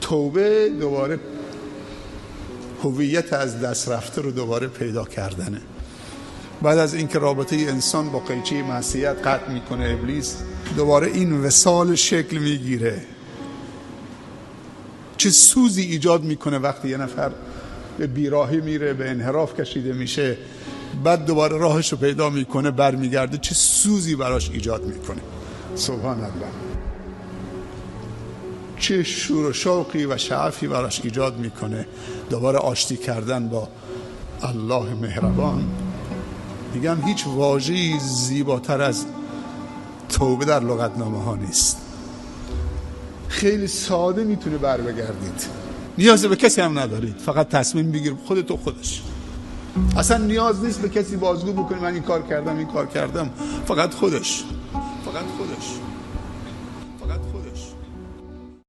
توبه دوباره هویت از دست رفته رو دوباره پیدا کردنه. بعد از اینکه رابطه انسان با قیچی معصیت قطع میکنه ابلیس، دوباره این وصال شکل میگیره. چه سوزی ایجاد میکنه وقتی یه نفر به بیراهی میره، به انحراف کشیده میشه، بعد دوباره راهش رو پیدا میکنه، برمیگرده، چه سوزی براش ایجاد میکنه. سبحان الله. چه شور و شوقی و شعفی براش ایجاد میکنه دوباره آشتی کردن با الله مهربان. میگم هیچ واژه‌ای زیباتر از توبه در لغتنامه ها نیست. خیلی ساده میتونه بر بگردید، نیازی به کسی هم ندارید، فقط تصمیم بگیر خودت. اصلا نیاز نیست به کسی بازگو بکنی من این کار کردم، فقط خودش.